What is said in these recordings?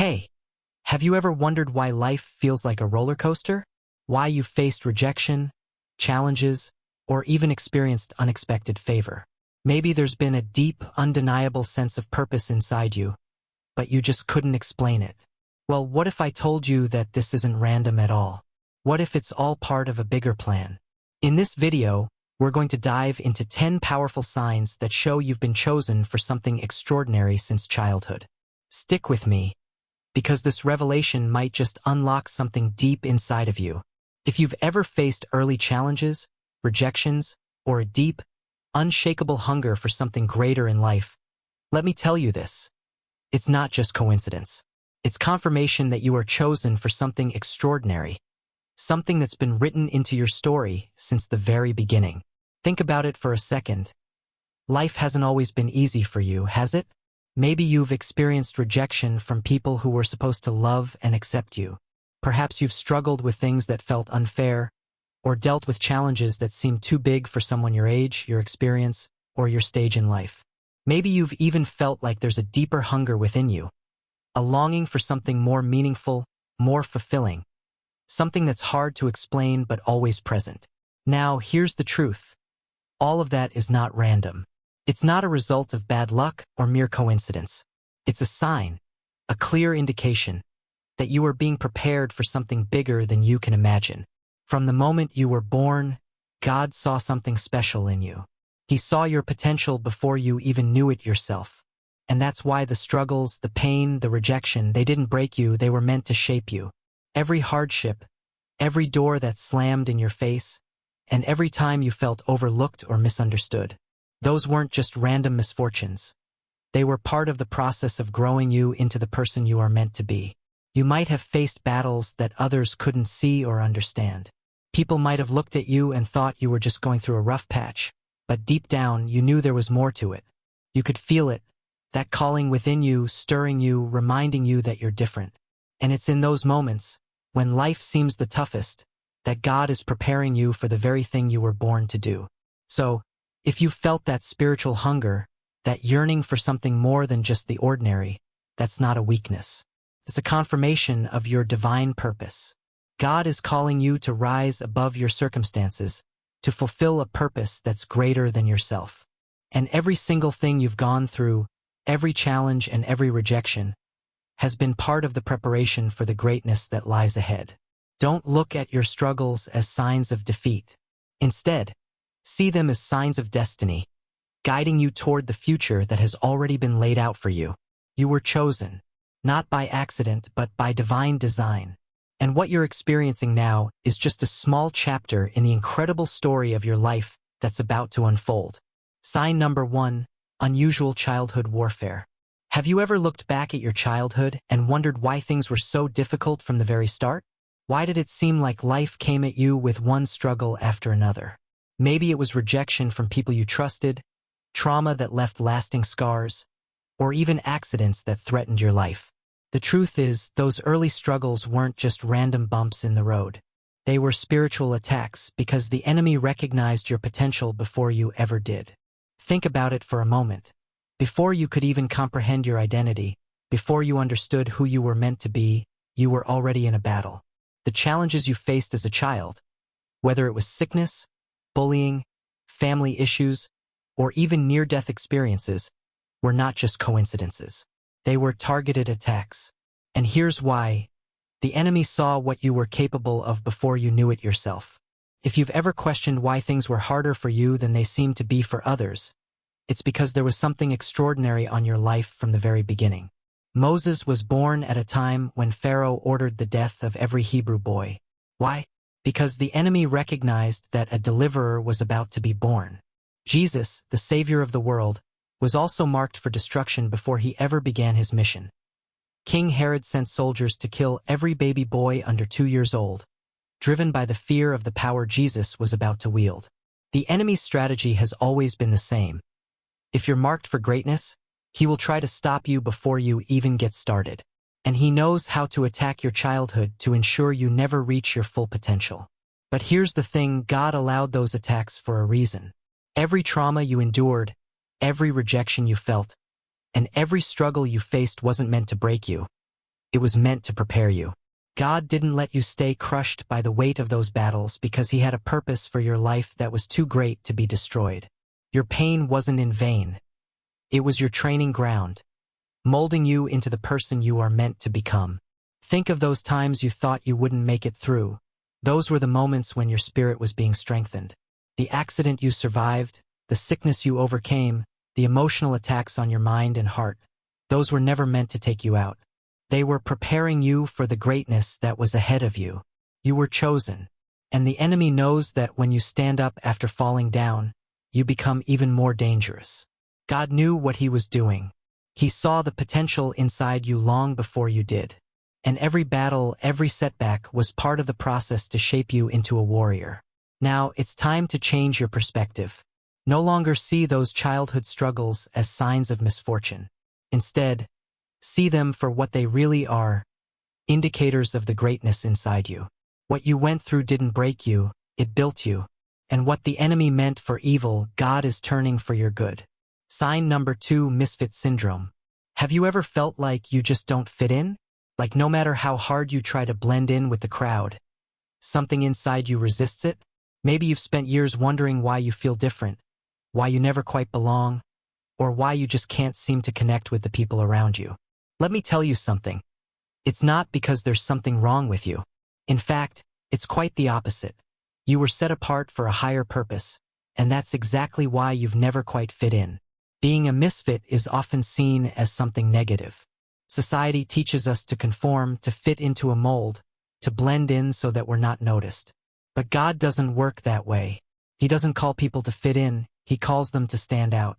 Hey, have you ever wondered why life feels like a roller coaster? Why you've faced rejection, challenges, or even experienced unexpected favor? Maybe there's been a deep, undeniable sense of purpose inside you, but you just couldn't explain it. Well, what if I told you that this isn't random at all? What if it's all part of a bigger plan? In this video, we're going to dive into 10 powerful signs that show you've been chosen for something extraordinary since childhood. Stick with me, because this revelation might just unlock something deep inside of you. If you've ever faced early challenges, rejections, or a deep, unshakable hunger for something greater in life, let me tell you this. It's not just coincidence. It's confirmation that you are chosen for something extraordinary, something that's been written into your story since the very beginning. Think about it for a second. Life hasn't always been easy for you, has it? Maybe you've experienced rejection from people who were supposed to love and accept you. Perhaps you've struggled with things that felt unfair, or dealt with challenges that seemed too big for someone your age, your experience, or your stage in life. Maybe you've even felt like there's a deeper hunger within you, a longing for something more meaningful, more fulfilling, something that's hard to explain but always present. Now, here's the truth. All of that is not random. It's not a result of bad luck or mere coincidence. It's a sign, a clear indication, that you are being prepared for something bigger than you can imagine. From the moment you were born, God saw something special in you. He saw your potential before you even knew it yourself. And that's why the struggles, the pain, the rejection, they didn't break you, they were meant to shape you. Every hardship, every door that slammed in your face, and every time you felt overlooked or misunderstood, those weren't just random misfortunes. They were part of the process of growing you into the person you are meant to be. You might have faced battles that others couldn't see or understand. People might have looked at you and thought you were just going through a rough patch, but deep down you knew there was more to it. You could feel it, that calling within you, stirring you, reminding you that you're different. And it's in those moments, when life seems the toughest, that God is preparing you for the very thing you were born to do. So, if you felt that spiritual hunger, that yearning for something more than just the ordinary, that's not a weakness. It's a confirmation of your divine purpose. God is calling you to rise above your circumstances, to fulfill a purpose that's greater than yourself. And every single thing you've gone through, every challenge and every rejection, has been part of the preparation for the greatness that lies ahead. Don't look at your struggles as signs of defeat. Instead, see them as signs of destiny, guiding you toward the future that has already been laid out for you. You were chosen, not by accident but by divine design. And what you're experiencing now is just a small chapter in the incredible story of your life that's about to unfold. Sign number 1, unusual childhood warfare. Have you ever looked back at your childhood and wondered why things were so difficult from the very start? Why did it seem like life came at you with one struggle after another? Maybe it was rejection from people you trusted, trauma that left lasting scars, or even accidents that threatened your life. The truth is, those early struggles weren't just random bumps in the road. They were spiritual attacks because the enemy recognized your potential before you ever did. Think about it for a moment. Before you could even comprehend your identity, before you understood who you were meant to be, you were already in a battle. The challenges you faced as a child, whether it was sickness, bullying, family issues, or even near-death experiences, were not just coincidences. They were targeted attacks. And here's why. The enemy saw what you were capable of before you knew it yourself. If you've ever questioned why things were harder for you than they seemed to be for others, it's because there was something extraordinary on your life from the very beginning. Moses was born at a time when Pharaoh ordered the death of every Hebrew boy. Why? Because the enemy recognized that a deliverer was about to be born. Jesus, the Savior of the world, was also marked for destruction before he ever began his mission. King Herod sent soldiers to kill every baby boy under 2 years old, driven by the fear of the power Jesus was about to wield. The enemy's strategy has always been the same. If you're marked for greatness, he will try to stop you before you even get started. And he knows how to attack your childhood to ensure you never reach your full potential. But here's the thing, God allowed those attacks for a reason. Every trauma you endured, every rejection you felt, and every struggle you faced wasn't meant to break you. it was meant to prepare you. God didn't let you stay crushed by the weight of those battles because he had a purpose for your life that was too great to be destroyed. Your pain wasn't in vain. It was your training ground, molding you into the person you are meant to become. Think of those times you thought you wouldn't make it through. Those were the moments when your spirit was being strengthened. The accident you survived, the sickness you overcame, the emotional attacks on your mind and heart, those were never meant to take you out. They were preparing you for the greatness that was ahead of you. You were chosen. And the enemy knows that when you stand up after falling down, you become even more dangerous. God knew what he was doing. He saw the potential inside you long before you did. And every battle, every setback was part of the process to shape you into a warrior. Now, it's time to change your perspective. No longer see those childhood struggles as signs of misfortune. Instead, see them for what they really are, indicators of the greatness inside you. What you went through didn't break you, it built you. And what the enemy meant for evil, God is turning for your good. Sign number 2, misfit syndrome. Have you ever felt like you just don't fit in? Like no matter how hard you try to blend in with the crowd, something inside you resists it? Maybe you've spent years wondering why you feel different, why you never quite belong, or why you just can't seem to connect with the people around you. Let me tell you something. It's not because there's something wrong with you. In fact, it's quite the opposite. You were set apart for a higher purpose, and that's exactly why you've never quite fit in. Being a misfit is often seen as something negative. Society teaches us to conform, to fit into a mold, to blend in so that we're not noticed. But God doesn't work that way. He doesn't call people to fit in, he calls them to stand out.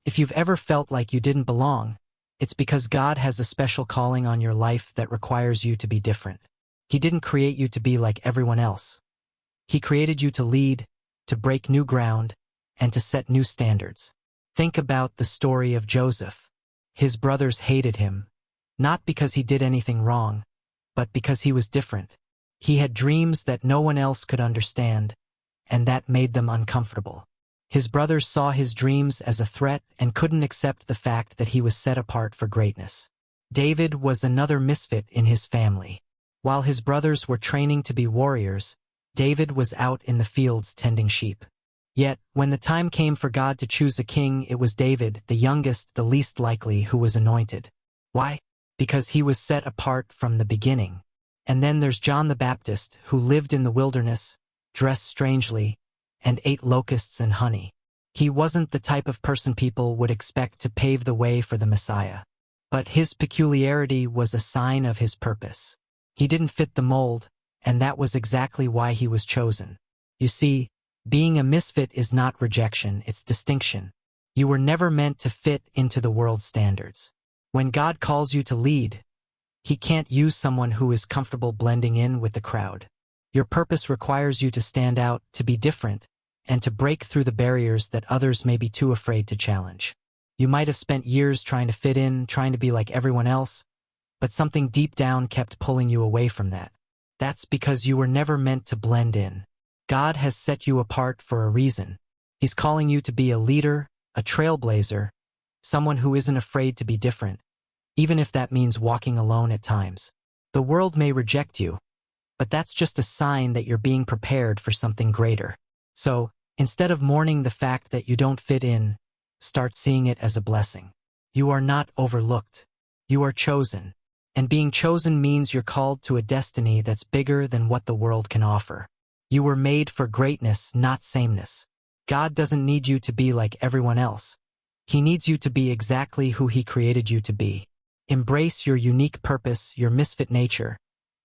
If you've ever felt like you didn't belong, it's because God has a special calling on your life that requires you to be different. He didn't create you to be like everyone else. He created you to lead, to break new ground, and to set new standards. Think about the story of Joseph. His brothers hated him, not because he did anything wrong, but because he was different. He had dreams that no one else could understand, and that made them uncomfortable. His brothers saw his dreams as a threat and couldn't accept the fact that he was set apart for greatness. David was another misfit in his family. While his brothers were training to be warriors, David was out in the fields tending sheep. Yet, when the time came for God to choose a king, it was David, the youngest, the least likely, who was anointed. Why? Because he was set apart from the beginning. And then there's John the Baptist, who lived in the wilderness, dressed strangely, and ate locusts and honey. He wasn't the type of person people would expect to pave the way for the Messiah. But his peculiarity was a sign of his purpose. He didn't fit the mold, and that was exactly why he was chosen. You see, being a misfit is not rejection, it's distinction. You were never meant to fit into the world's standards. When God calls you to lead, he can't use someone who is comfortable blending in with the crowd. Your purpose requires you to stand out, to be different, and to break through the barriers that others may be too afraid to challenge. You might have spent years trying to fit in, trying to be like everyone else, but something deep down kept pulling you away from that. That's because you were never meant to blend in. God has set you apart for a reason. He's calling you to be a leader, a trailblazer, someone who isn't afraid to be different, even if that means walking alone at times. The world may reject you, but that's just a sign that you're being prepared for something greater. So, instead of mourning the fact that you don't fit in, start seeing it as a blessing. You are not overlooked. You are chosen. And being chosen means you're called to a destiny that's bigger than what the world can offer. You were made for greatness, not sameness. God doesn't need you to be like everyone else. He needs you to be exactly who he created you to be. Embrace your unique purpose, your misfit nature,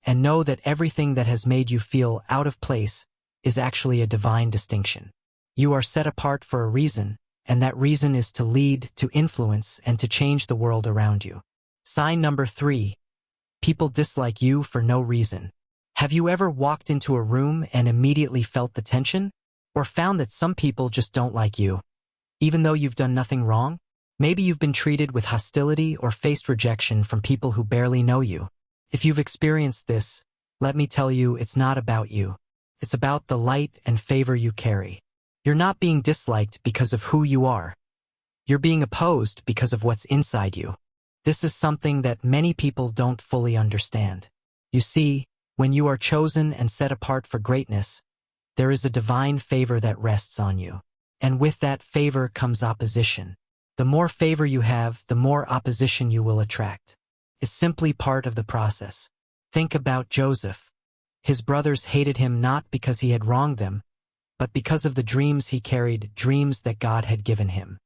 and know that everything that has made you feel out of place is actually a divine distinction. You are set apart for a reason, and that reason is to lead, to influence, and to change the world around you. Sign number 3. People dislike you for no reason. Have you ever walked into a room and immediately felt the tension? Or found that some people just don't like you, even though you've done nothing wrong? Maybe you've been treated with hostility or faced rejection from people who barely know you. If you've experienced this, let me tell you, it's not about you. It's about the light and favor you carry. You're not being disliked because of who you are. You're being opposed because of what's inside you. This is something that many people don't fully understand. You see, when you are chosen and set apart for greatness, there is a divine favor that rests on you. And with that favor comes opposition. The more favor you have, the more opposition you will attract. It's simply part of the process. Think about Joseph. His brothers hated him not because he had wronged them, but because of the dreams he carried, dreams that God had given him.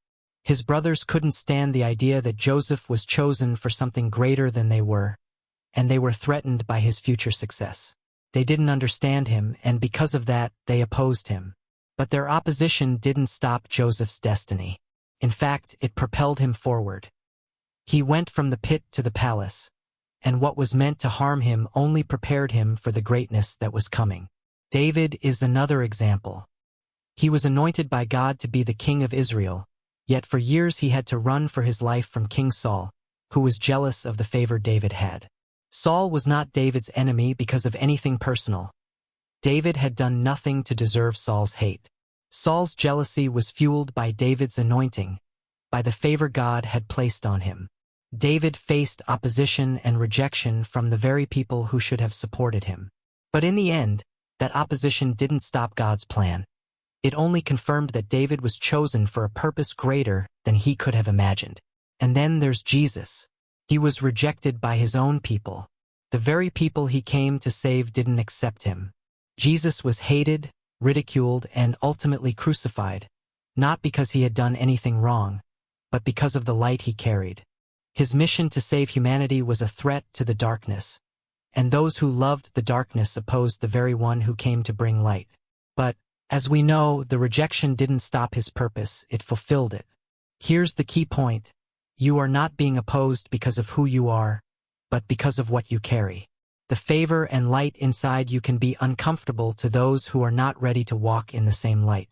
His brothers couldn't stand the idea that Joseph was chosen for something greater than they were, and they were threatened by his future success. They didn't understand him, and because of that, they opposed him. But their opposition didn't stop Joseph's destiny. In fact, it propelled him forward. He went from the pit to the palace, and what was meant to harm him only prepared him for the greatness that was coming. David is another example. He was anointed by God to be the king of Israel, yet for years he had to run for his life from King Saul, who was jealous of the favor David had. Saul was not David's enemy because of anything personal. David had done nothing to deserve Saul's hate. Saul's jealousy was fueled by David's anointing, by the favor God had placed on him. David faced opposition and rejection from the very people who should have supported him. But in the end, that opposition didn't stop God's plan. It only confirmed that David was chosen for a purpose greater than he could have imagined. And then there's Jesus. He was rejected by his own people. The very people he came to save didn't accept him. Jesus was hated, ridiculed, and ultimately crucified, not because he had done anything wrong, but because of the light he carried. His mission to save humanity was a threat to the darkness, and those who loved the darkness opposed the very one who came to bring light. But, as we know, the rejection didn't stop his purpose, it fulfilled it. Here's the key point. You are not being opposed because of who you are, but because of what you carry. The favor and light inside you can be uncomfortable to those who are not ready to walk in the same light.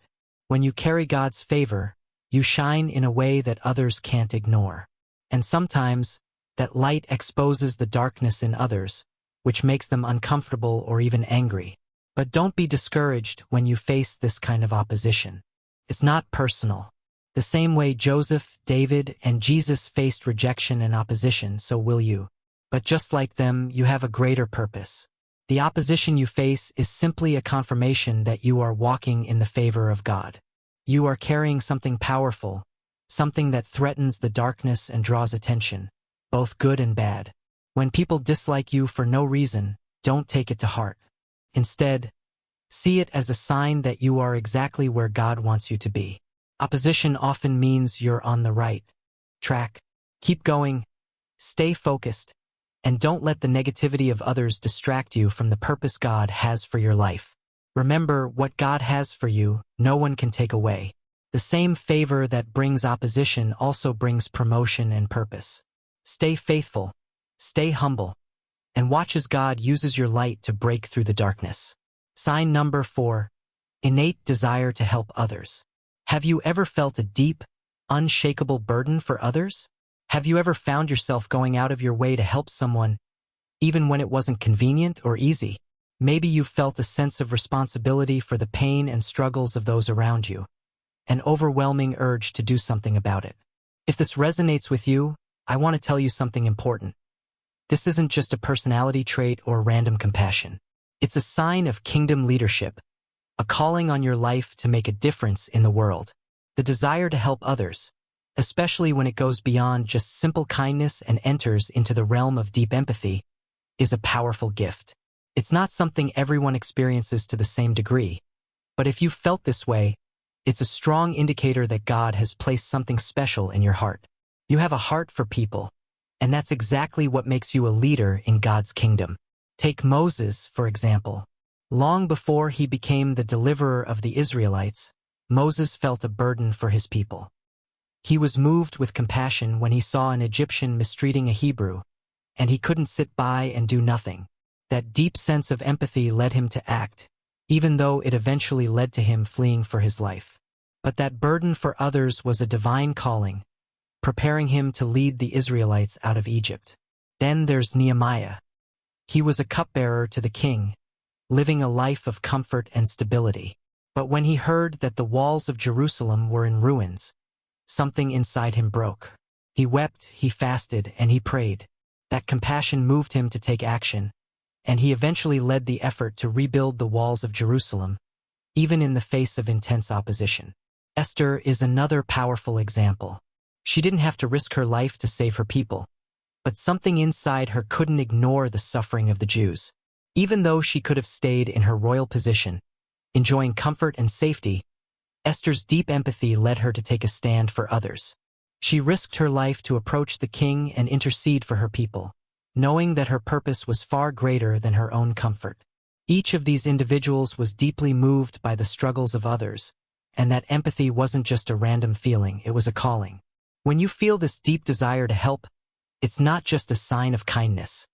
When you carry God's favor, you shine in a way that others can't ignore. And sometimes, that light exposes the darkness in others, which makes them uncomfortable or even angry. But don't be discouraged when you face this kind of opposition. It's not personal. The same way Joseph, David, and Jesus faced rejection and opposition, so will you. But just like them, you have a greater purpose. The opposition you face is simply a confirmation that you are walking in the favor of God. You are carrying something powerful, something that threatens the darkness and draws attention, both good and bad. When people dislike you for no reason, don't take it to heart. Instead, see it as a sign that you are exactly where God wants you to be. Opposition often means you're on the right track. Keep going, stay focused, and don't let the negativity of others distract you from the purpose God has for your life. Remember, what God has for you, no one can take away. The same favor that brings opposition also brings promotion and purpose. Stay faithful, stay humble, and watch as God uses your light to break through the darkness. Sign number 4, innate desire to help others. Have you ever felt a deep, unshakable burden for others? Have you ever found yourself going out of your way to help someone, even when it wasn't convenient or easy? Maybe you felt a sense of responsibility for the pain and struggles of those around you, an overwhelming urge to do something about it. If this resonates with you, I want to tell you something important. This isn't just a personality trait or random compassion. It's a sign of kingdom leadership, a calling on your life to make a difference in the world. The desire to help others, especially when it goes beyond just simple kindness and enters into the realm of deep empathy, is a powerful gift. It's not something everyone experiences to the same degree, but if you felt this way, it's a strong indicator that God has placed something special in your heart. You have a heart for people, and that's exactly what makes you a leader in God's kingdom. Take Moses, for example. Long before he became the deliverer of the Israelites, Moses felt a burden for his people. He was moved with compassion when he saw an Egyptian mistreating a Hebrew, and he couldn't sit by and do nothing. That deep sense of empathy led him to act, even though it eventually led to him fleeing for his life. But that burden for others was a divine calling, preparing him to lead the Israelites out of Egypt. Then there's Nehemiah. He was a cupbearer to the king, living a life of comfort and stability. But when he heard that the walls of Jerusalem were in ruins, something inside him broke. He wept, he fasted, and he prayed. That compassion moved him to take action, and he eventually led the effort to rebuild the walls of Jerusalem, even in the face of intense opposition. Esther is another powerful example. She didn't have to risk her life to save her people, but something inside her couldn't ignore the suffering of the Jews. Even though she could have stayed in her royal position, enjoying comfort and safety, Esther's deep empathy led her to take a stand for others. She risked her life to approach the king and intercede for her people, knowing that her purpose was far greater than her own comfort. Each of these individuals was deeply moved by the struggles of others, and that empathy wasn't just a random feeling, it was a calling. When you feel this deep desire to help, it's not just a sign of kindness.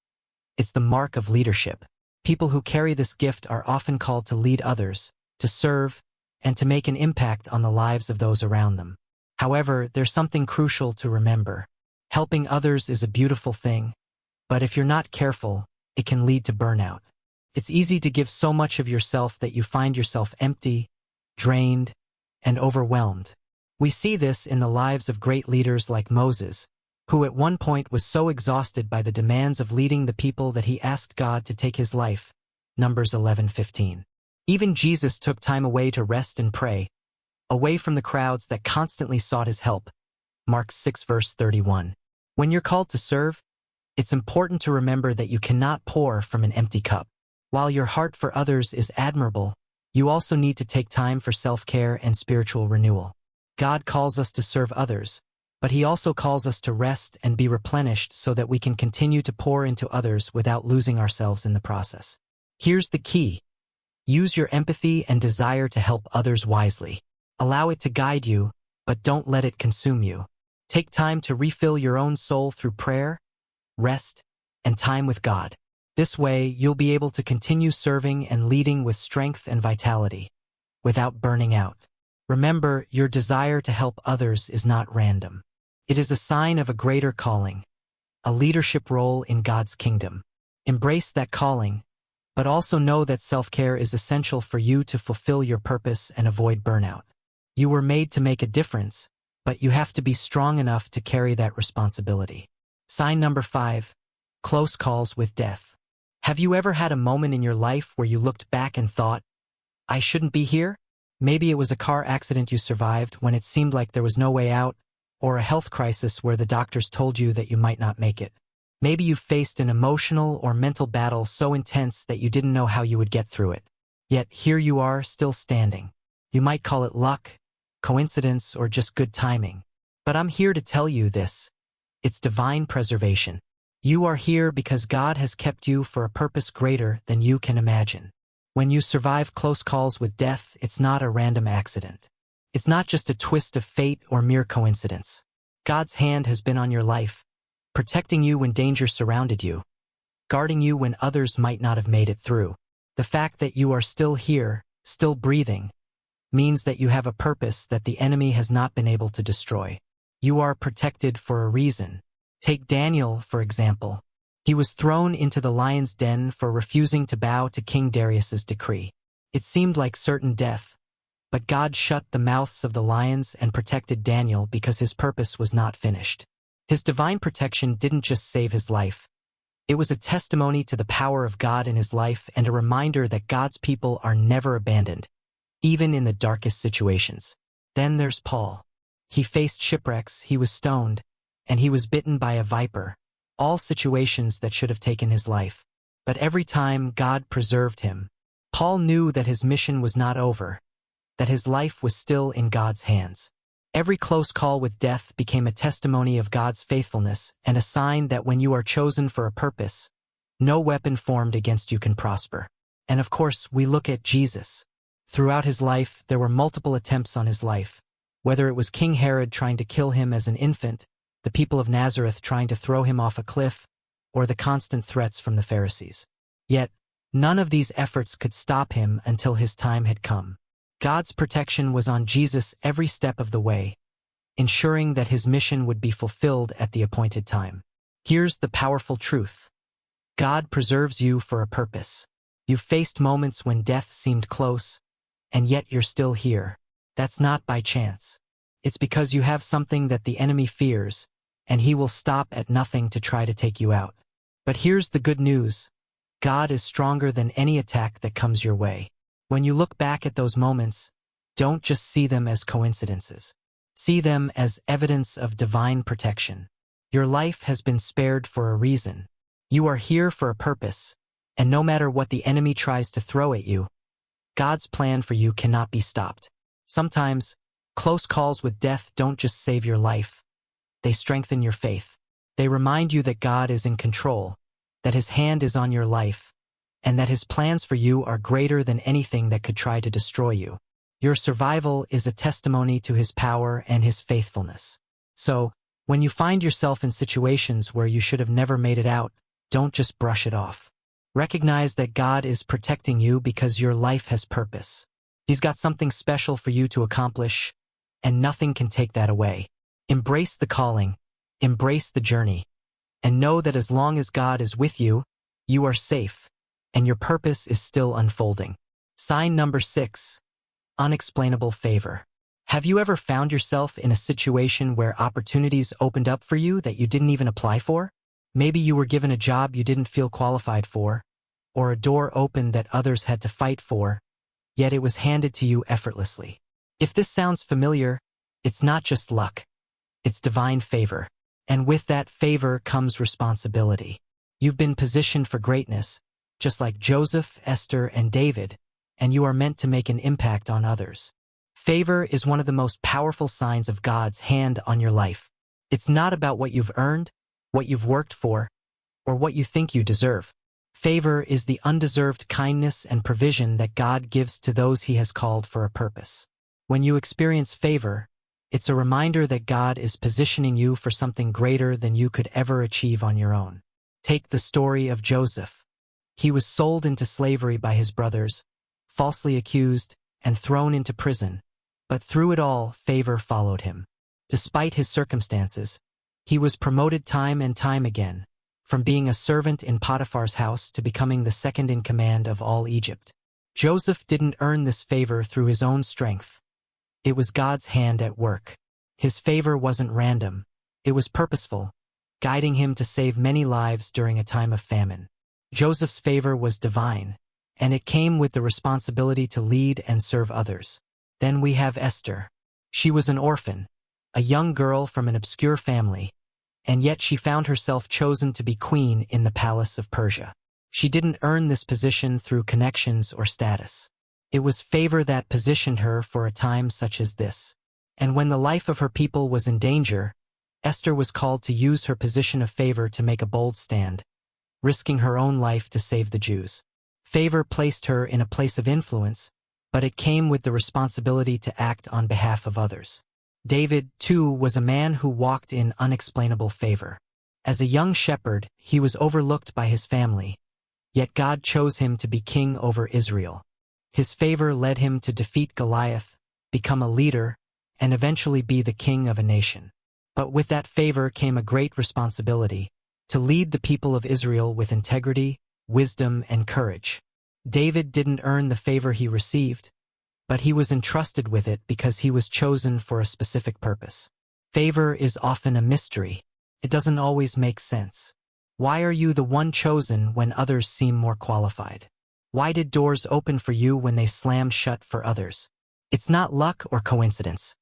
It's the mark of leadership. People who carry this gift are often called to lead others, to serve, and to make an impact on the lives of those around them. However, there's something crucial to remember. Helping others is a beautiful thing, but if you're not careful, it can lead to burnout. It's easy to give so much of yourself that you find yourself empty, drained, and overwhelmed. We see this in the lives of great leaders like Moses, who at one point was so exhausted by the demands of leading the people that he asked God to take his life. Numbers 11:15. Even Jesus took time away to rest and pray, away from the crowds that constantly sought his help. Mark 6 verse 31. When you're called to serve, it's important to remember that you cannot pour from an empty cup. While your heart for others is admirable, you also need to take time for self-care and spiritual renewal. God calls us to serve others, but he also calls us to rest and be replenished so that we can continue to pour into others without losing ourselves in the process. Here's the key. Use your empathy and desire to help others wisely. Allow it to guide you, but don't let it consume you. Take time to refill your own soul through prayer, rest, and time with God. This way, you'll be able to continue serving and leading with strength and vitality, without burning out. Remember, your desire to help others is not random. It is a sign of a greater calling, a leadership role in God's kingdom. Embrace that calling, but also know that self-care is essential for you to fulfill your purpose and avoid burnout. You were made to make a difference, but you have to be strong enough to carry that responsibility. Sign number 5, close calls with death. Have you ever had a moment in your life where you looked back and thought, I shouldn't be here? Maybe it was a car accident you survived when it seemed like there was no way out, or a health crisis where the doctors told you that you might not make it. Maybe you faced an emotional or mental battle so intense that you didn't know how you would get through it. Yet here you are, still standing. You might call it luck, coincidence, or just good timing. But I'm here to tell you this. It's divine preservation. You are here because God has kept you for a purpose greater than you can imagine. When you survive close calls with death, it's not a random accident. It's not just a twist of fate or mere coincidence. God's hand has been on your life, protecting you when danger surrounded you, guarding you when others might not have made it through. The fact that you are still here, still breathing, means that you have a purpose that the enemy has not been able to destroy. You are protected for a reason. Take Daniel, for example. He was thrown into the lion's den for refusing to bow to King Darius's decree. It seemed like certain death, but God shut the mouths of the lions and protected Daniel because his purpose was not finished. His divine protection didn't just save his life. It was a testimony to the power of God in his life and a reminder that God's people are never abandoned, even in the darkest situations. Then there's Paul. He faced shipwrecks, he was stoned, and he was bitten by a viper. All situations that should have taken his life. But every time, God preserved him. Paul knew that his mission was not over, that his life was still in God's hands. Every close call with death became a testimony of God's faithfulness and a sign that when you are chosen for a purpose, no weapon formed against you can prosper. And of course, we look at Jesus. Throughout his life, there were multiple attempts on his life, whether it was King Herod trying to kill him as an infant, the people of Nazareth trying to throw him off a cliff, or the constant threats from the Pharisees. Yet, none of these efforts could stop him until his time had come. God's protection was on Jesus every step of the way, ensuring that his mission would be fulfilled at the appointed time. Here's the powerful truth. God preserves you for a purpose. You've faced moments when death seemed close, and yet you're still here. That's not by chance. It's because you have something that the enemy fears, and he will stop at nothing to try to take you out. But here's the good news. God is stronger than any attack that comes your way. When you look back at those moments, don't just see them as coincidences. See them as evidence of divine protection. Your life has been spared for a reason. You are here for a purpose, and no matter what the enemy tries to throw at you, God's plan for you cannot be stopped. Sometimes, close calls with death don't just save your life. They strengthen your faith. They remind you that God is in control, that his hand is on your life, and that his plans for you are greater than anything that could try to destroy you. Your survival is a testimony to his power and his faithfulness. So, when you find yourself in situations where you should have never made it out, don't just brush it off. Recognize that God is protecting you because your life has purpose. He's got something special for you to accomplish, and nothing can take that away. Embrace the calling, embrace the journey, and know that as long as God is with you, you are safe, and your purpose is still unfolding. Sign number 6. Unexplainable favor. Have you ever found yourself in a situation where opportunities opened up for you that you didn't even apply for? Maybe you were given a job you didn't feel qualified for, or a door opened that others had to fight for, yet it was handed to you effortlessly. If this sounds familiar, it's not just luck. It's divine favor. And with that favor comes responsibility. You've been positioned for greatness, just like Joseph, Esther, and David, and you are meant to make an impact on others. Favor is one of the most powerful signs of God's hand on your life. It's not about what you've earned, what you've worked for, or what you think you deserve. Favor is the undeserved kindness and provision that God gives to those he has called for a purpose. When you experience favor, it's a reminder that God is positioning you for something greater than you could ever achieve on your own. Take the story of Joseph. He was sold into slavery by his brothers, falsely accused, and thrown into prison. But through it all, favor followed him. Despite his circumstances, he was promoted time and time again, from being a servant in Potiphar's house to becoming the second in command of all Egypt. Joseph didn't earn this favor through his own strength. It was God's hand at work. His favor wasn't random. It was purposeful, guiding him to save many lives during a time of famine. Joseph's favor was divine, and it came with the responsibility to lead and serve others. Then we have Esther. She was an orphan, a young girl from an obscure family, and yet she found herself chosen to be queen in the palace of Persia. She didn't earn this position through connections or status. It was favor that positioned her for a time such as this. And when the life of her people was in danger, Esther was called to use her position of favor to make a bold stand, risking her own life to save the Jews. Favor placed her in a place of influence, but it came with the responsibility to act on behalf of others. David, too, was a man who walked in unexplainable favor. As a young shepherd, he was overlooked by his family, yet God chose him to be king over Israel. His favor led him to defeat Goliath, become a leader, and eventually be the king of a nation. But with that favor came a great responsibility, to lead the people of Israel with integrity, wisdom, and courage. David didn't earn the favor he received, but he was entrusted with it because he was chosen for a specific purpose. Favor is often a mystery. It doesn't always make sense. Why are you the one chosen when others seem more qualified? Why did doors open for you when they slammed shut for others? It's not luck or coincidence.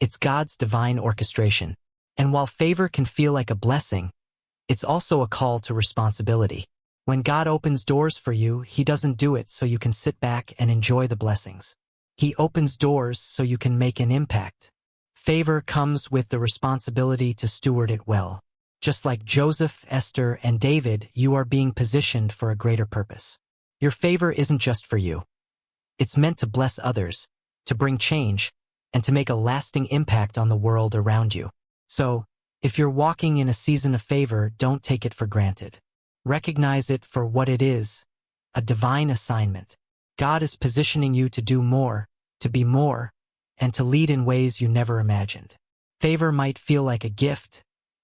It's God's divine orchestration. And while favor can feel like a blessing, it's also a call to responsibility. When God opens doors for you, he doesn't do it so you can sit back and enjoy the blessings. He opens doors so you can make an impact. Favor comes with the responsibility to steward it well. Just like Joseph, Esther, and David, you are being positioned for a greater purpose. Your favor isn't just for you. It's meant to bless others, to bring change, and to make a lasting impact on the world around you. So, if you're walking in a season of favor, don't take it for granted. Recognize it for what it is, a divine assignment. God is positioning you to do more, to be more, and to lead in ways you never imagined. Favor might feel like a gift,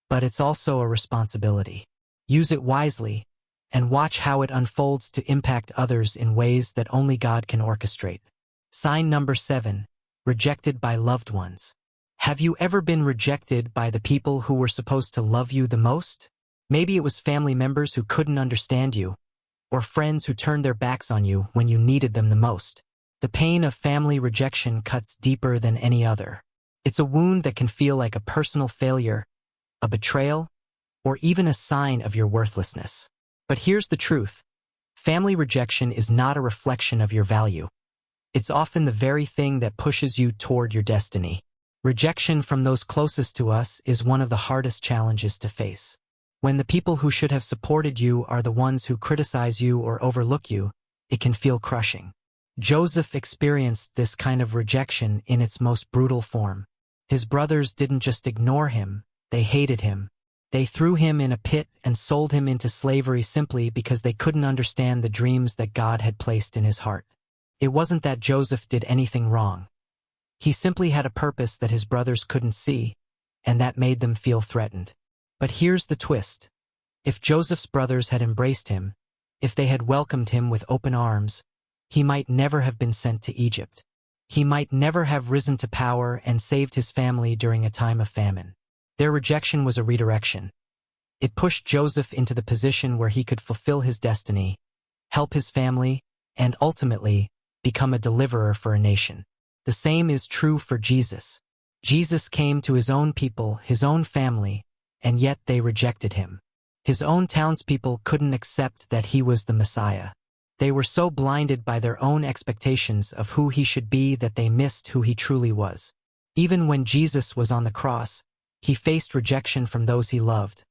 but it's also a responsibility. Use it wisely, and watch how it unfolds to impact others in ways that only God can orchestrate. Sign number 7, rejected by loved ones. Have you ever been rejected by the people who were supposed to love you the most? Maybe it was family members who couldn't understand you, or friends who turned their backs on you when you needed them the most. The pain of family rejection cuts deeper than any other. It's a wound that can feel like a personal failure, a betrayal, or even a sign of your worthlessness. But here's the truth. Family rejection is not a reflection of your value. It's often the very thing that pushes you toward your destiny. Rejection from those closest to us is one of the hardest challenges to face. When the people who should have supported you are the ones who criticize you or overlook you, it can feel crushing. Joseph experienced this kind of rejection in its most brutal form. His brothers didn't just ignore him, they hated him. They threw him in a pit and sold him into slavery simply because they couldn't understand the dreams that God had placed in his heart. It wasn't that Joseph did anything wrong. He simply had a purpose that his brothers couldn't see, and that made them feel threatened. But here's the twist. If Joseph's brothers had embraced him, if they had welcomed him with open arms, he might never have been sent to Egypt. He might never have risen to power and saved his family during a time of famine. Their rejection was a redirection. It pushed Joseph into the position where he could fulfill his destiny, help his family, and ultimately become a deliverer for a nation. The same is true for Jesus. Jesus came to his own people, his own family, and yet they rejected him. His own townspeople couldn't accept that he was the Messiah. They were so blinded by their own expectations of who he should be that they missed who he truly was. Even when Jesus was on the cross, he faced rejection from those he loved.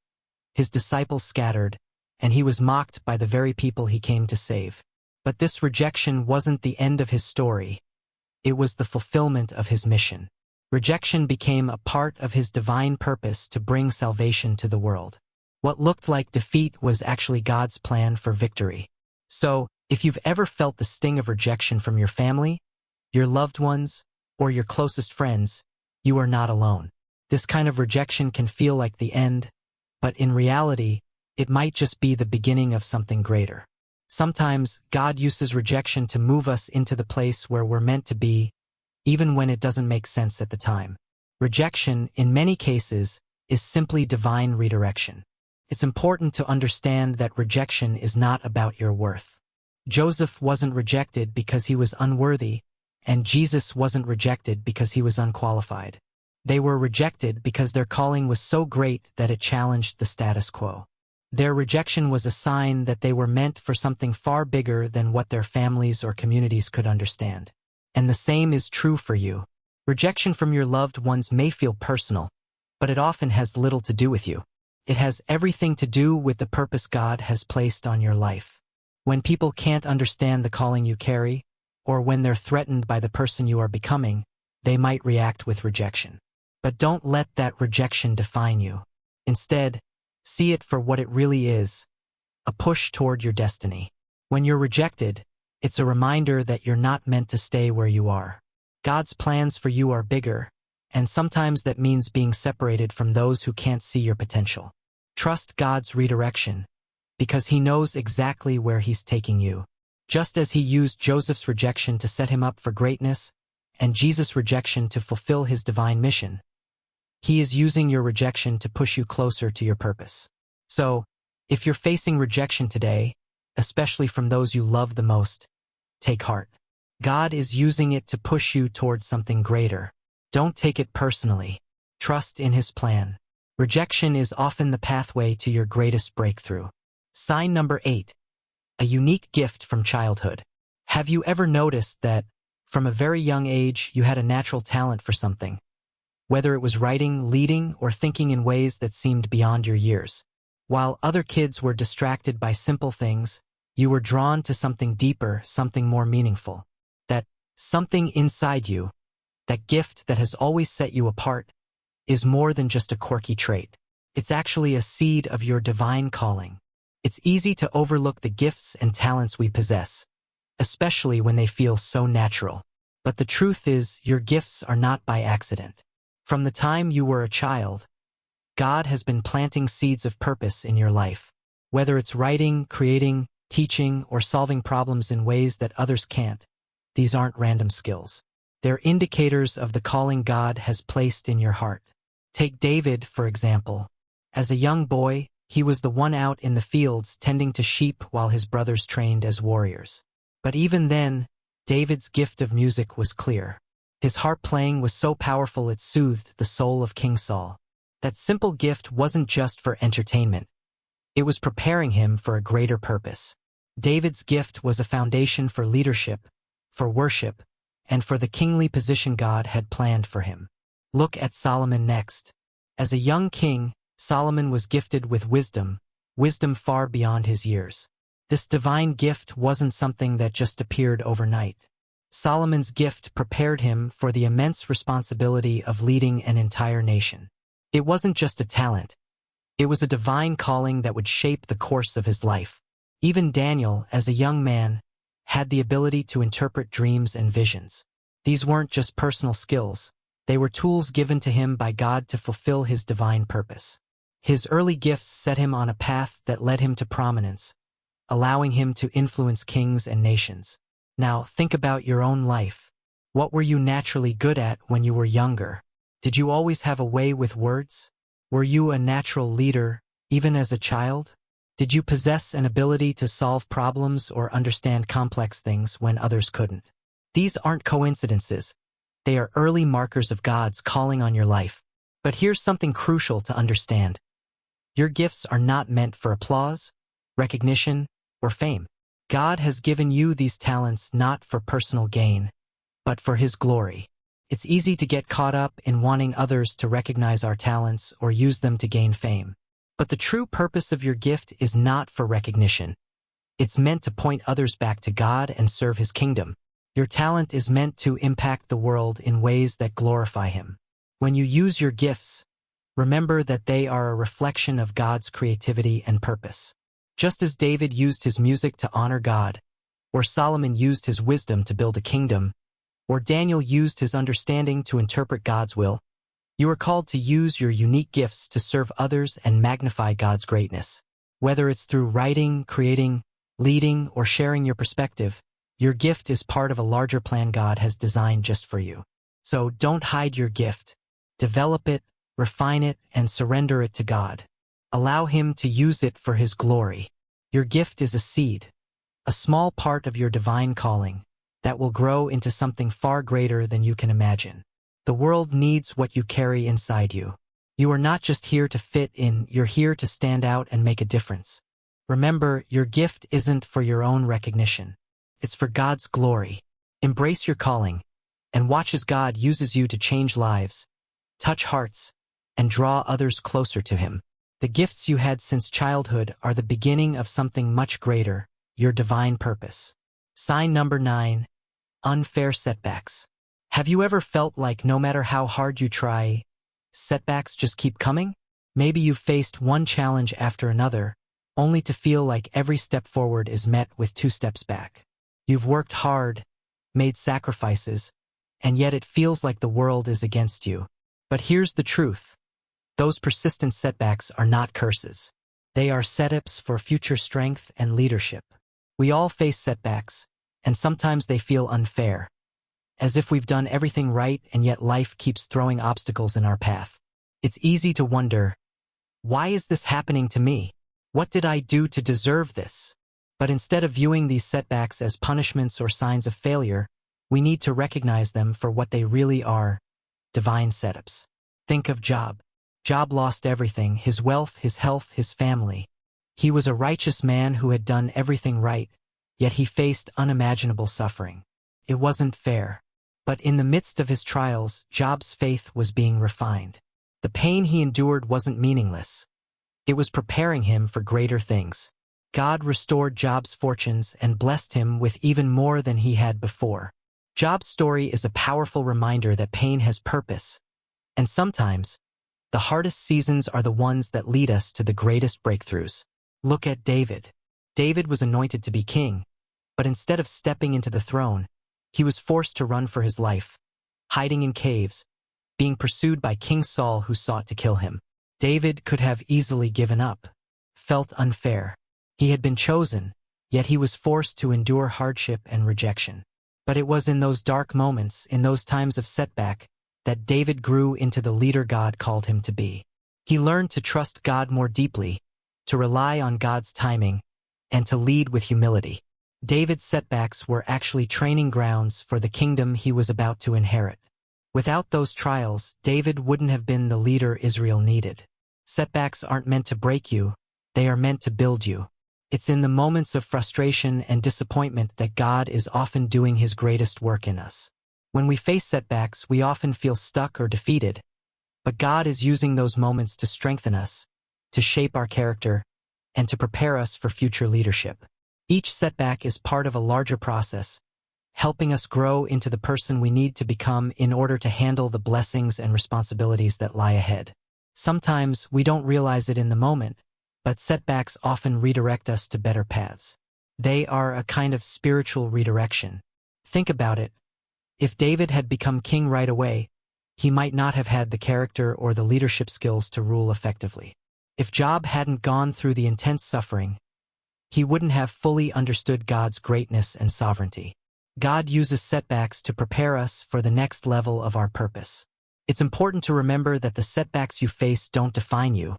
His disciples scattered, and he was mocked by the very people he came to save. But this rejection wasn't the end of his story. It was the fulfillment of his mission. Rejection became a part of his divine purpose to bring salvation to the world. What looked like defeat was actually God's plan for victory. So, if you've ever felt the sting of rejection from your family, your loved ones, or your closest friends, you are not alone. This kind of rejection can feel like the end, but in reality, it might just be the beginning of something greater. Sometimes, God uses rejection to move us into the place where we're meant to be, even when it doesn't make sense at the time. Rejection, in many cases, is simply divine redirection. It's important to understand that rejection is not about your worth. Joseph wasn't rejected because he was unworthy, and Jesus wasn't rejected because he was unqualified. They were rejected because their calling was so great that it challenged the status quo. Their rejection was a sign that they were meant for something far bigger than what their families or communities could understand. And the same is true for you. Rejection from your loved ones may feel personal, but it often has little to do with you. It has everything to do with the purpose God has placed on your life. When people can't understand the calling you carry, or when they're threatened by the person you are becoming, they might react with rejection. But don't let that rejection define you. Instead, see it for what it really is, a push toward your destiny. When you're rejected, it's a reminder that you're not meant to stay where you are. God's plans for you are bigger, and sometimes that means being separated from those who can't see your potential. Trust God's redirection, because he knows exactly where he's taking you. Just as he used Joseph's rejection to set him up for greatness, and Jesus' rejection to fulfill his divine mission, he is using your rejection to push you closer to your purpose. So, if you're facing rejection today, especially from those you love the most, take heart. God is using it to push you toward something greater. Don't take it personally. Trust in his plan. Rejection is often the pathway to your greatest breakthrough. Sign number 8. A unique gift from childhood. Have you ever noticed that, from a very young age, you had a natural talent for something? Whether it was writing, leading, or thinking in ways that seemed beyond your years. While other kids were distracted by simple things, you were drawn to something deeper, something more meaningful. That something inside you, that gift that has always set you apart, is more than just a quirky trait. It's actually a seed of your divine calling. It's easy to overlook the gifts and talents we possess, especially when they feel so natural. But the truth is, your gifts are not by accident. From the time you were a child, God has been planting seeds of purpose in your life. Whether it's writing, creating, teaching, or solving problems in ways that others can't, these aren't random skills. They're indicators of the calling God has placed in your heart. Take David, for example. As a young boy, he was the one out in the fields tending to sheep while his brothers trained as warriors. But even then, David's gift of music was clear. His harp playing was so powerful it soothed the soul of King Saul. That simple gift wasn't just for entertainment. It was preparing him for a greater purpose. David's gift was a foundation for leadership, for worship, and for the kingly position God had planned for him. Look at Solomon next. As a young king, Solomon was gifted with wisdom far beyond his years. This divine gift wasn't something that just appeared overnight. Solomon's gift prepared him for the immense responsibility of leading an entire nation. It wasn't just a talent. It was a divine calling that would shape the course of his life. Even Daniel, as a young man, had the ability to interpret dreams and visions. These weren't just personal skills. They were tools given to him by God to fulfill his divine purpose. His early gifts set him on a path that led him to prominence, allowing him to influence kings and nations. Now, think about your own life. What were you naturally good at when you were younger? Did you always have a way with words? Were you a natural leader, even as a child? Did you possess an ability to solve problems or understand complex things when others couldn't? These aren't coincidences. They are early markers of God's calling on your life. But here's something crucial to understand. Your gifts are not meant for applause, recognition, or fame. God has given you these talents not for personal gain, but for His glory. It's easy to get caught up in wanting others to recognize our talents or use them to gain fame. But the true purpose of your gift is not for recognition. It's meant to point others back to God and serve His kingdom. Your talent is meant to impact the world in ways that glorify Him. When you use your gifts, remember that they are a reflection of God's creativity and purpose. Just as David used his music to honor God, or Solomon used his wisdom to build a kingdom, or Daniel used his understanding to interpret God's will, you are called to use your unique gifts to serve others and magnify God's greatness. Whether it's through writing, creating, leading, or sharing your perspective, your gift is part of a larger plan God has designed just for you. So don't hide your gift. Develop it, refine it, and surrender it to God. Allow Him to use it for His glory. Your gift is a seed, a small part of your divine calling, that will grow into something far greater than you can imagine. The world needs what you carry inside you. You are not just here to fit in, you're here to stand out and make a difference. Remember, your gift isn't for your own recognition. It's for God's glory. Embrace your calling, and watch as God uses you to change lives, touch hearts, and draw others closer to Him. The gifts you had since childhood are the beginning of something much greater, your divine purpose. Sign number 9. Unfair setbacks. Have you ever felt like no matter how hard you try, setbacks just keep coming? Maybe you've faced one challenge after another, only to feel like every step forward is met with 2 steps back. You've worked hard, made sacrifices, and yet it feels like the world is against you. But here's the truth. Those persistent setbacks are not curses. They are setups for future strength and leadership. We all face setbacks, and sometimes they feel unfair, as if we've done everything right and yet life keeps throwing obstacles in our path. It's easy to wonder, why is this happening to me? What did I do to deserve this? But instead of viewing these setbacks as punishments or signs of failure, we need to recognize them for what they really are, divine setups. Think of Job. Job lost everything, his wealth, his health, his family. He was a righteous man who had done everything right, yet he faced unimaginable suffering. It wasn't fair. But in the midst of his trials, Job's faith was being refined. The pain he endured wasn't meaningless. It was preparing him for greater things. God restored Job's fortunes and blessed him with even more than he had before. Job's story is a powerful reminder that pain has purpose, and sometimes, the hardest seasons are the ones that lead us to the greatest breakthroughs. Look at David. David was anointed to be king, but instead of stepping into the throne, he was forced to run for his life, hiding in caves, being pursued by King Saul who sought to kill him. David could have easily given up, felt unfair. He had been chosen, yet he was forced to endure hardship and rejection. But it was in those dark moments, in those times of setback, that David grew into the leader God called him to be. He learned to trust God more deeply, to rely on God's timing, and to lead with humility. David's setbacks were actually training grounds for the kingdom he was about to inherit. Without those trials, David wouldn't have been the leader Israel needed. Setbacks aren't meant to break you, they are meant to build you. It's in the moments of frustration and disappointment that God is often doing his greatest work in us. When we face setbacks, we often feel stuck or defeated, but God is using those moments to strengthen us, to shape our character, and to prepare us for future leadership. Each setback is part of a larger process, helping us grow into the person we need to become in order to handle the blessings and responsibilities that lie ahead. Sometimes we don't realize it in the moment, but setbacks often redirect us to better paths. They are a kind of spiritual redirection. Think about it. If David had become king right away, he might not have had the character or the leadership skills to rule effectively. If Job hadn't gone through the intense suffering, he wouldn't have fully understood God's greatness and sovereignty. God uses setbacks to prepare us for the next level of our purpose. It's important to remember that the setbacks you face don't define you,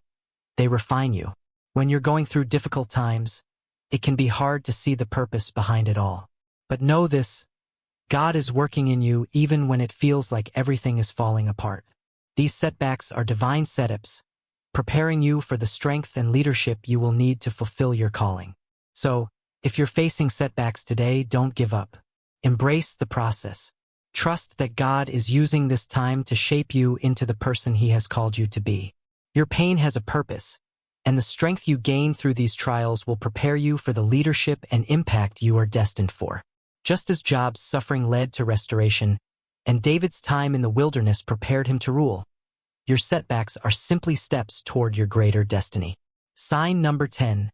they refine you. When you're going through difficult times, it can be hard to see the purpose behind it all. But know this, God is working in you even when it feels like everything is falling apart. These setbacks are divine setups, preparing you for the strength and leadership you will need to fulfill your calling. So, if you're facing setbacks today, don't give up. Embrace the process. Trust that God is using this time to shape you into the person He has called you to be. Your pain has a purpose, and the strength you gain through these trials will prepare you for the leadership and impact you are destined for. Just as Job's suffering led to restoration, and David's time in the wilderness prepared him to rule, your setbacks are simply steps toward your greater destiny. Sign number 10.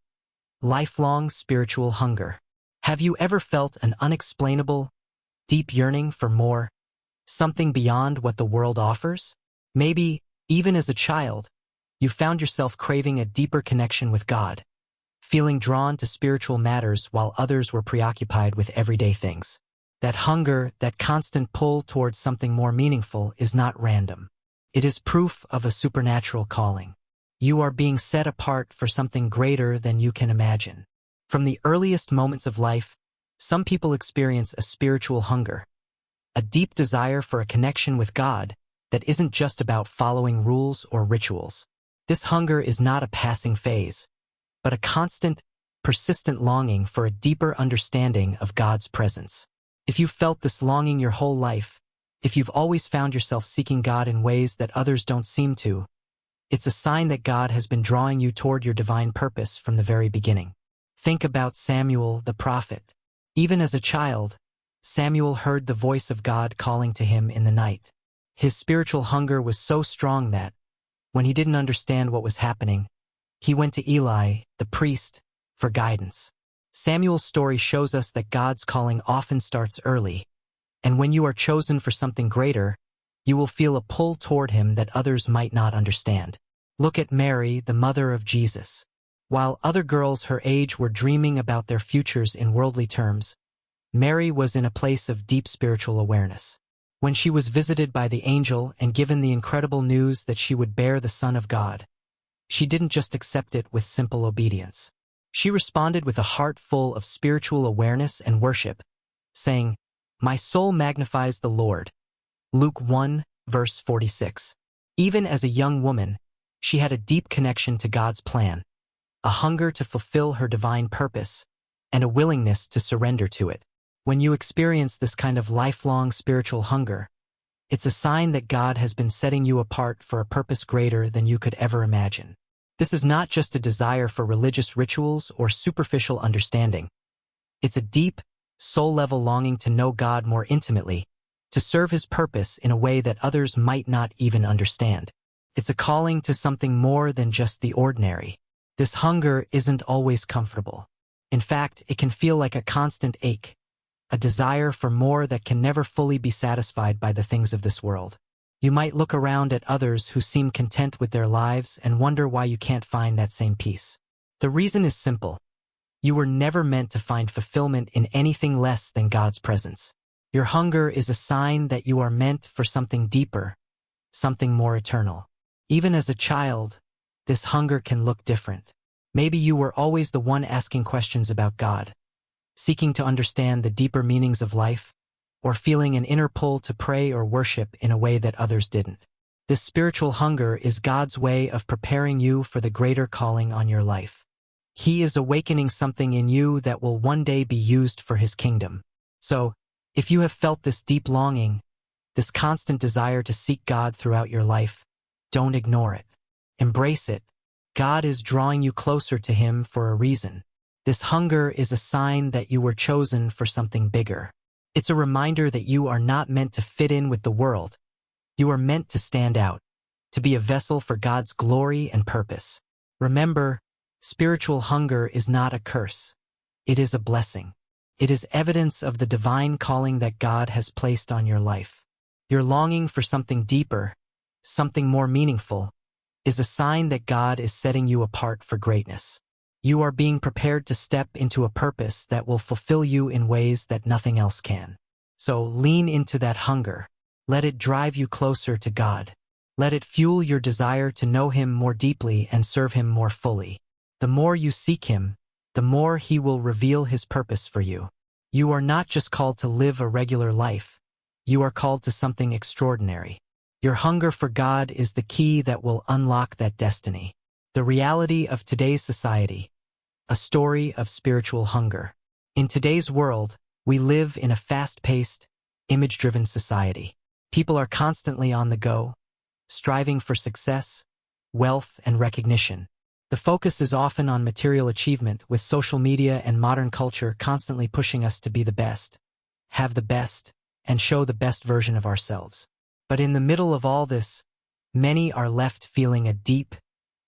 Lifelong spiritual hunger. Have you ever felt an unexplainable, deep yearning for more, something beyond what the world offers? Maybe, even as a child, you found yourself craving a deeper connection with God, feeling drawn to spiritual matters while others were preoccupied with everyday things. That hunger, that constant pull towards something more meaningful is not random. It is proof of a supernatural calling. You are being set apart for something greater than you can imagine. From the earliest moments of life, some people experience a spiritual hunger, a deep desire for a connection with God that isn't just about following rules or rituals. This hunger is not a passing phase, but a constant, persistent longing for a deeper understanding of God's presence. If you've felt this longing your whole life, if you've always found yourself seeking God in ways that others don't seem to, it's a sign that God has been drawing you toward your divine purpose from the very beginning. Think about Samuel the prophet. Even as a child, Samuel heard the voice of God calling to him in the night. His spiritual hunger was so strong that, when he didn't understand what was happening, he went to Eli, the priest, for guidance. Samuel's story shows us that God's calling often starts early, and when you are chosen for something greater, you will feel a pull toward him that others might not understand. Look at Mary, the mother of Jesus. While other girls her age were dreaming about their futures in worldly terms, Mary was in a place of deep spiritual awareness. When she was visited by the angel and given the incredible news that she would bear the Son of God, she didn't just accept it with simple obedience. She responded with a heart full of spiritual awareness and worship, saying, "My soul magnifies the Lord." Luke 1, verse 46. Even as a young woman, she had a deep connection to God's plan, a hunger to fulfill her divine purpose, and a willingness to surrender to it. When you experience this kind of lifelong spiritual hunger, it's a sign that God has been setting you apart for a purpose greater than you could ever imagine. This is not just a desire for religious rituals or superficial understanding. It's a deep, soul-level longing to know God more intimately, to serve His purpose in a way that others might not even understand. It's a calling to something more than just the ordinary. This hunger isn't always comfortable. In fact, it can feel like a constant ache, a desire for more that can never fully be satisfied by the things of this world. You might look around at others who seem content with their lives and wonder why you can't find that same peace. The reason is simple. You were never meant to find fulfillment in anything less than God's presence. Your hunger is a sign that you are meant for something deeper, something more eternal. Even as a child, this hunger can look different. Maybe you were always the one asking questions about God, seeking to understand the deeper meanings of life, or feeling an inner pull to pray or worship in a way that others didn't. This spiritual hunger is God's way of preparing you for the greater calling on your life. He is awakening something in you that will one day be used for His kingdom. So, if you have felt this deep longing, this constant desire to seek God throughout your life, don't ignore it. Embrace it. God is drawing you closer to Him for a reason. This hunger is a sign that you were chosen for something bigger. It's a reminder that you are not meant to fit in with the world. You are meant to stand out, to be a vessel for God's glory and purpose. Remember, spiritual hunger is not a curse. It is a blessing. It is evidence of the divine calling that God has placed on your life. Your longing for something deeper, something more meaningful, is a sign that God is setting you apart for greatness. You are being prepared to step into a purpose that will fulfill you in ways that nothing else can. So lean into that hunger. Let it drive you closer to God. Let it fuel your desire to know Him more deeply and serve Him more fully. The more you seek Him, the more He will reveal His purpose for you. You are not just called to live a regular life. You are called to something extraordinary. Your hunger for God is the key that will unlock that destiny. The reality of today's society. A story of spiritual hunger. In today's world, we live in a fast-paced, image-driven society. People are constantly on the go, striving for success, wealth, and recognition. The focus is often on material achievement, with social media and modern culture constantly pushing us to be the best, have the best, and show the best version of ourselves. But in the middle of all this, many are left feeling a deep,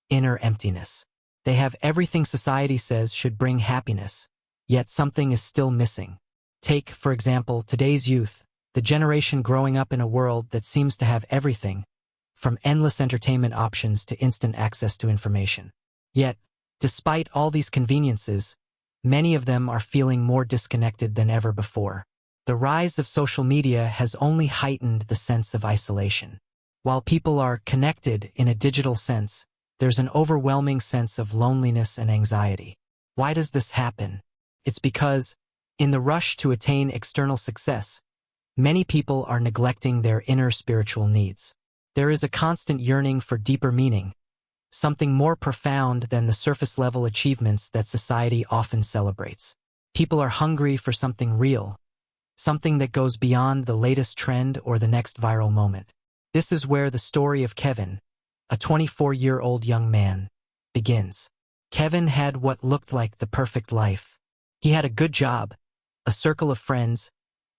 inner emptiness. They have everything society says should bring happiness, yet something is still missing. Take, for example, today's youth, the generation growing up in a world that seems to have everything, from endless entertainment options to instant access to information. Yet, despite all these conveniences, many of them are feeling more disconnected than ever before. The rise of social media has only heightened the sense of isolation. While people are connected in a digital sense, there's an overwhelming sense of loneliness and anxiety. Why does this happen? It's because, in the rush to attain external success, many people are neglecting their inner spiritual needs. There is a constant yearning for deeper meaning, something more profound than the surface-level achievements that society often celebrates. People are hungry for something real, something that goes beyond the latest trend or the next viral moment. This is where the story of Kevin, a 24-year-old young man, begins. Kevin had what looked like the perfect life. He had a good job, a circle of friends,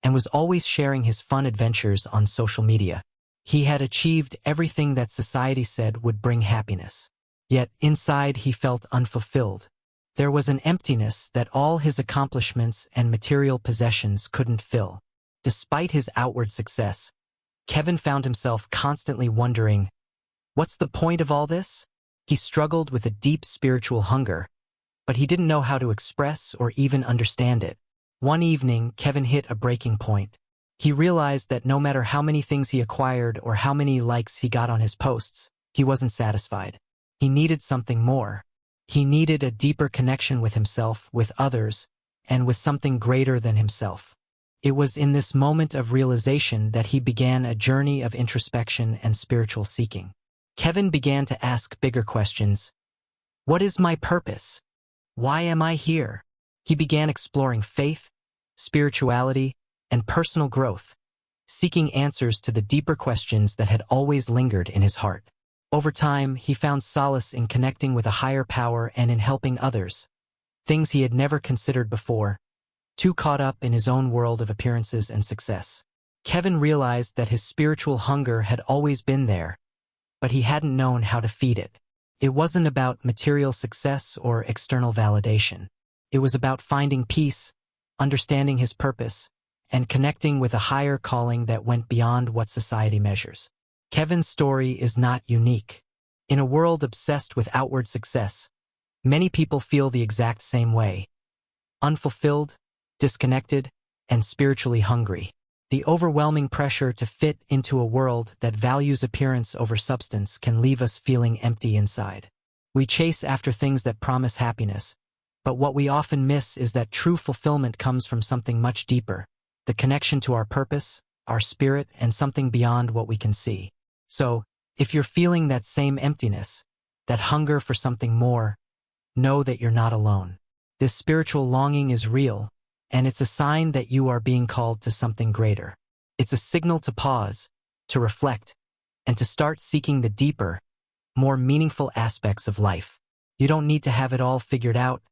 and was always sharing his fun adventures on social media. He had achieved everything that society said would bring happiness. Yet inside he felt unfulfilled. There was an emptiness that all his accomplishments and material possessions couldn't fill. Despite his outward success, Kevin found himself constantly wondering, what's the point of all this? He struggled with a deep spiritual hunger, but he didn't know how to express or even understand it. One evening, Kevin hit a breaking point. He realized that no matter how many things he acquired or how many likes he got on his posts, he wasn't satisfied. He needed something more. He needed a deeper connection with himself, with others, and with something greater than himself. It was in this moment of realization that he began a journey of introspection and spiritual seeking. Kevin began to ask bigger questions. What is my purpose? Why am I here? He began exploring faith, spirituality, and personal growth, seeking answers to the deeper questions that had always lingered in his heart. Over time, he found solace in connecting with a higher power and in helping others, things he had never considered before, too caught up in his own world of appearances and success. Kevin realized that his spiritual hunger had always been there, but he hadn't known how to feed it. It wasn't about material success or external validation. It was about finding peace, understanding his purpose, and connecting with a higher calling that went beyond what society measures. Kevin's story is not unique. In a world obsessed with outward success, many people feel the exact same way. Unfulfilled, disconnected, and spiritually hungry. The overwhelming pressure to fit into a world that values appearance over substance can leave us feeling empty inside. We chase after things that promise happiness, but what we often miss is that true fulfillment comes from something much deeper, the connection to our purpose, our spirit, and something beyond what we can see. So, if you're feeling that same emptiness, that hunger for something more, know that you're not alone. This spiritual longing is real, and it's a sign that you are being called to something greater. It's a signal to pause, to reflect, and to start seeking the deeper, more meaningful aspects of life. You don't need to have it all figured out,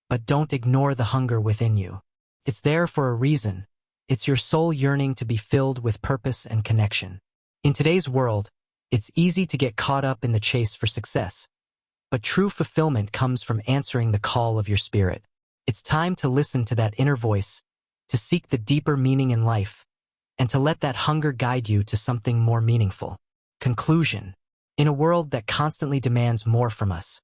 but don't ignore the hunger within you. It's there for a reason. It's your soul yearning to be filled with purpose and connection. In today's world, it's easy to get caught up in the chase for success, but true fulfillment comes from answering the call of your spirit. It's time to listen to that inner voice, to seek the deeper meaning in life, and to let that hunger guide you to something more meaningful. Conclusion. In a world that constantly demands more from us,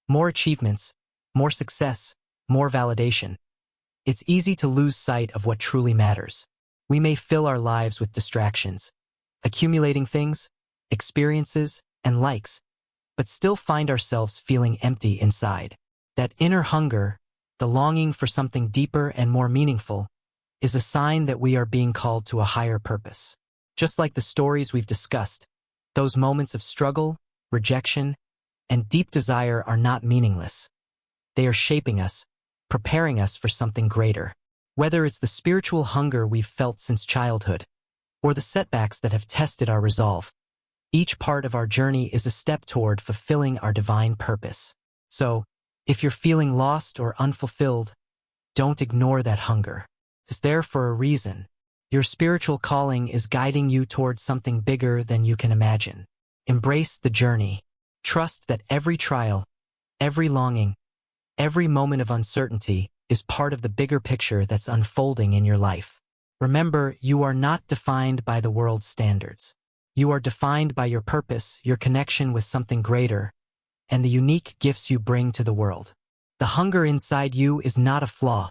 more achievements, more success, more validation, it's easy to lose sight of what truly matters. We may fill our lives with distractions, accumulating things, experiences, and likes, but still find ourselves feeling empty inside. That inner hunger, the longing for something deeper and more meaningful, is a sign that we are being called to a higher purpose. Just like the stories we've discussed, those moments of struggle, rejection, and deep desire are not meaningless. They are shaping us, preparing us for something greater. Whether it's the spiritual hunger we've felt since childhood, or the setbacks that have tested our resolve, each part of our journey is a step toward fulfilling our divine purpose. So, if you're feeling lost or unfulfilled, don't ignore that hunger. It's there for a reason. Your spiritual calling is guiding you towards something bigger than you can imagine. Embrace the journey. Trust that every trial, every longing, every moment of uncertainty is part of the bigger picture that's unfolding in your life. Remember, you are not defined by the world's standards. You are defined by your purpose, your connection with something greater, and the unique gifts you bring to the world. The hunger inside you is not a flaw.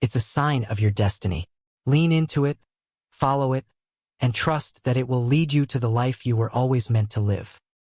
It's a sign of your destiny. Lean into it, follow it, and trust that it will lead you to the life you were always meant to live.